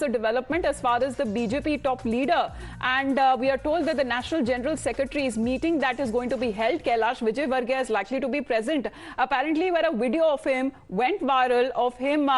a development as far as the BJP top leader, and we are told that the National General Secretary's meeting that is going to be held, Kailash Vijayvargiya is likely to be present. Apparently, where a video of him went viral of him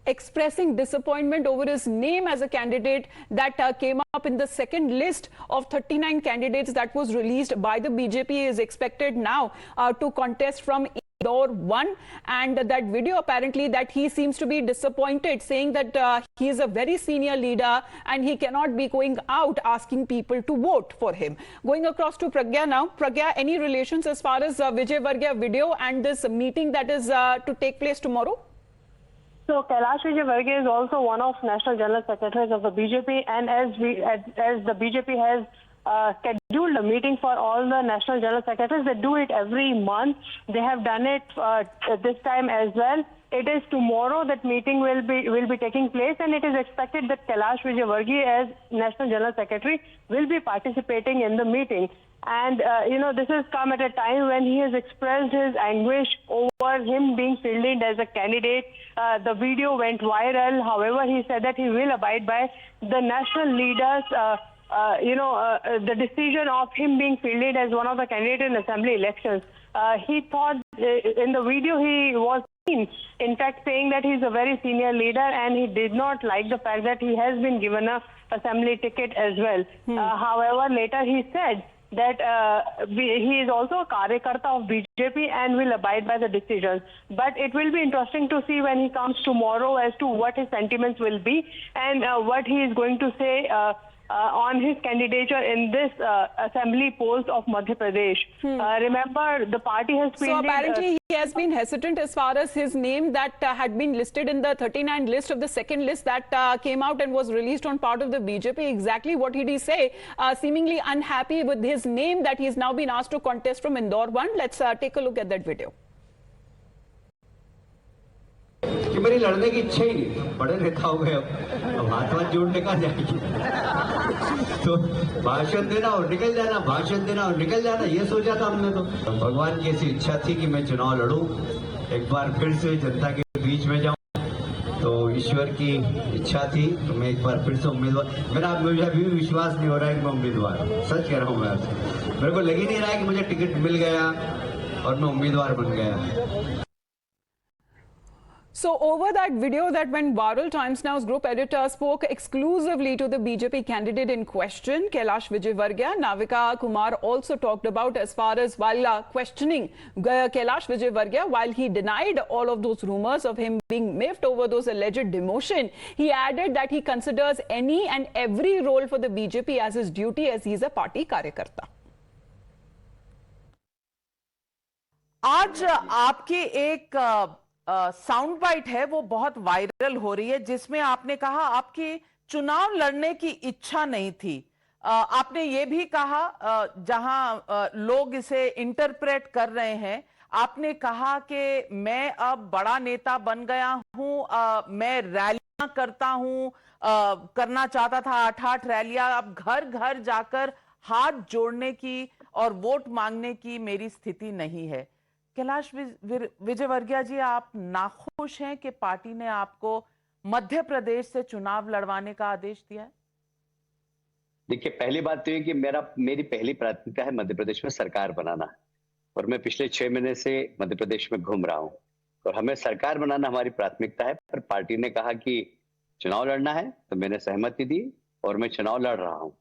expressing disappointment over his name as a candidate that came up in the second list of 39 candidates that was released by the BJP is expected now to contest from Indore 1, and that video apparently that he seems to be disappointed, saying that he is a very senior leader and he cannot be going out asking people to vote for him. Going across to Pragya now. Pragya, any relations as far as Vijayvargiya video and this meeting that is to take place tomorrow? So Kailash Vijayvargiya is also one of National General Secretaries of the BJP, and as the BJP has scheduled a meeting for all the National General Secretaries, they do it every month. They have done it this time as well. It is tomorrow that meeting will be taking place, and it is expected that Kailash Vijayvargiya, as National General Secretary, will be participating in the meeting. And, this has come at a time when he has expressed his anguish over him being fielded as a candidate. The video went viral. However, he said that he will abide by the national leaders, the decision of him being fielded as one of the candidates in assembly elections. He thought in the video he was in fact saying that he's a very senior leader, and he did not like the fact that he has been given a assembly ticket as well. However, later he said that he is also a Karyakarta of BJP and will abide by the decisions. But it will be interesting to see when he comes tomorrow as to what his sentiments will be and what he is going to say on his candidature in this assembly post of Madhya Pradesh. Remember, the party has fielded... So apparently he has been hesitant as far as his name that had been listed in the 39 list of the second list that came out and was released on part of the BJP. Exactly what did he say? Seemingly unhappy with his name that he's now been asked to contest from Indore 1. Let's take a look at that video. कि मेरी लड़ने की इच्छा ही नहीं, बड़े नेता हो गए, अब हाथ जोड़ने का जाएगी तो भाषण देना और निकल जाना, भाषण देना और निकल जाना, ये सोचा था हमने। तो भगवान की ऐसी इच्छा थी कि मैं चुनाव लड़ूं, एक बार फिर से जनता के बीच में जाऊं, तो ईश्वर की इच्छा थी तो मैं एक बार फिर से उम्मीदवार। मुझे अभी भी विश्वास नहीं हो रहा है कि मैं उम्मीदवार, सच कह रहा हूँ मैं आपसे। मेरे को लग ही नहीं रहा है कि मुझे टिकट मिल गया और मैं उम्मीदवार बन गया। So over that video that went viral, Times Now's group editor spoke exclusively to the BJP candidate in question, Kailash Vijayvargiya. Navika Kumar also talked about as far as while questioning Kailash Vijayvargiya, while he denied all of those rumors of him being miffed over those alleged demotion, he added that he considers any and every role for the BJP as his duty as he is a party Karyakarta. आज आपकी एक sound bite है वो बहुत viral हो रही है, जिसमें आपने कहा आपकी चुनाव लड़ने की इच्छा नहीं थी। आपने ये भी कहा, जहां लोग इसे इंटरप्रेट कर रहे हैं, आपने कहा कि मैं अब बड़ा नेता बन गया हूं, मैं रैलियां करता हूं, करना चाहता था 8-8 रैलियां, अब घर घर जाकर हाथ जोड़ने की और वोट मांगने की मेरी स्थिति नहीं है। कैलाश विजयवर्गीय जी, आप नाखुश हैं कि पार्टी ने आपको मध्य प्रदेश से चुनाव लड़वाने का आदेश दिया है? देखिए, पहली बात तो ये कि मेरी पहली प्राथमिकता है मध्य प्रदेश में सरकार बनाना, और मैं पिछले 6 महीने से मध्य प्रदेश में घूम रहा हूं, और हमें सरकार बनाना हमारी प्राथमिकता है। पर पार्टी ने कहा कि चुनाव लड़ना है तो मैंने सहमति दी और मैं चुनाव लड़ रहा हूं।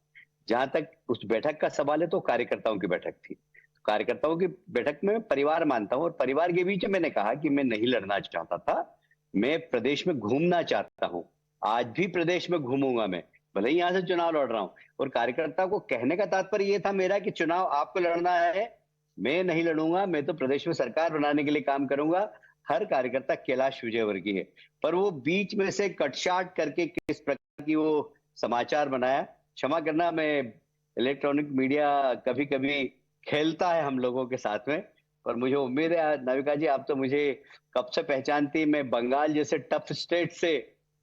जहां तक उस बैठक का सवाल है तो कार्यकर्ताओं की बैठक थी, कार्यकर्ताओं की बैठक में परिवार मानता हूं, और परिवार के बीच मैंने कहा कि मैं नहीं लड़ना चाहता था, मैं प्रदेश में घूमना चाहता हूं। आज भी प्रदेश में घूमूंगा मैं, भले ही यहां से चुनाव लड़ रहा हूं। और कार्यकर्ता को कहने का तात्पर्य यह था मेरा कि चुनाव आपको लड़ना है, मैं नहीं लड़ूंगा, मैं तो प्रदेश में सरकार बनाने के लिए काम करूंगा। हर कार्यकर्ता कैलाश विजयवर्गीय है, पर वो बीच में से कटशाट करके किस प्रकार की वो समाचार बनाया, क्षमा करना, मैं इलेक्ट्रॉनिक मीडिया कभी कभी खेलता है हम लोगों के साथ में, पर मुझे उम्मीद है नविका जी, आप तो मुझे कब से पहचानती, मैं बंगाल जैसे टफ स्टेट से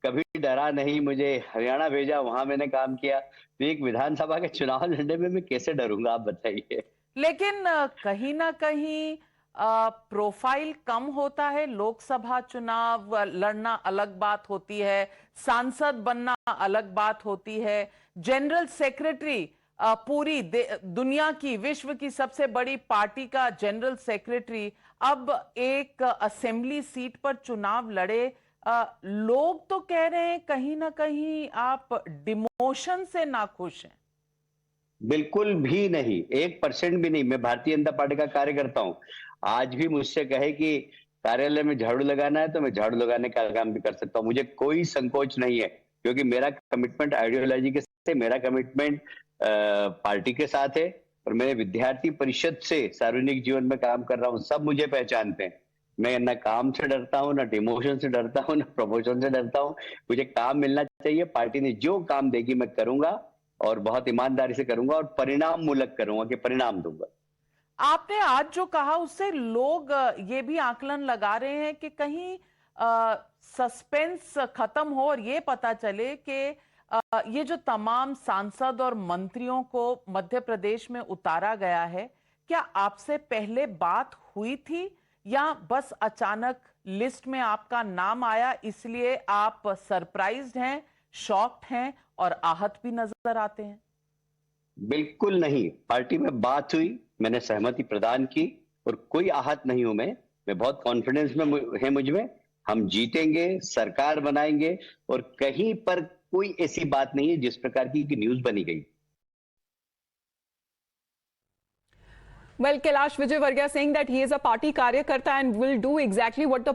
कभी डरा नहीं, मुझे हरियाणा भेजा, वहां मैंने काम किया, तो एक विधानसभा के चुनाव लड़ने में मैं कैसे डरूंगा, आप बताइए। लेकिन कहीं ना कहीं प्रोफाइल कम होता है? लोकसभा चुनाव लड़ना अलग बात होती है, सांसद बनना अलग बात होती है, जनरल सेक्रेटरी पूरी दुनिया की, विश्व की सबसे बड़ी पार्टी का जनरल सेक्रेटरी अब एक असेंबली सीट पर चुनाव लड़े। लोग तो कह रहे हैं कहीं ना कहीं आप डिमोशन से नाखुश हैं। बिल्कुल भी नहीं, 1% भी नहीं। मैं भारतीय जनता पार्टी का कार्यकर्ता हूं। आज भी मुझसे कहे कि कार्यालय में झाड़ू लगाना है तो मैं झाड़ू लगाने का काम भी कर सकता हूं। मुझे कोई संकोच नहीं है, क्योंकि मेरा कमिटमेंट आइडियोलॉजी के साथ है, मेरा कमिटमेंट पार्टी के साथ है, और मैं विद्यार्थी परिषद से सार्वजनिक जीवन में काम कर रहा हूं। सब मुझे पहचानते हैं। मैं ना काम से डरता हूं, ना डिमोशन से डरता हूं, ना प्रमोशन से डरता हूं। मुझे काम मिलना चाहिए। पार्टी ने जो काम देगी मैं करूंगा, और बहुत ईमानदारी से करूंगा, और परिणाम मूलक करूंगा कि परिणाम दूंगा। आपने आज जो कहा उससे लोग ये भी आकलन लगा रहे हैं कि कहीं सस्पेंस खत्म हो और ये पता चले कि ये जो तमाम सांसद और मंत्रियों को मध्य प्रदेश में उतारा गया है, क्या आपसे पहले बात हुई थी या बस अचानक लिस्ट में आपका नाम आया इसलिए आप सरप्राइज्ड हैं, शॉक्ड हैं और आहत भी नजर आते हैं? बिल्कुल नहीं। पार्टी में बात हुई, मैंने सहमति प्रदान की, और कोई आहत नहीं हूं मैं बहुत कॉन्फिडेंस में है मुझ में। हम जीतेंगे, सरकार बनाएंगे, और कहीं पर कोई ऐसी बात नहीं है जिस प्रकार की न्यूज बनी गई। Well, Kailash Vijayvargiya saying that he is a party karyakarta and will do exactly what the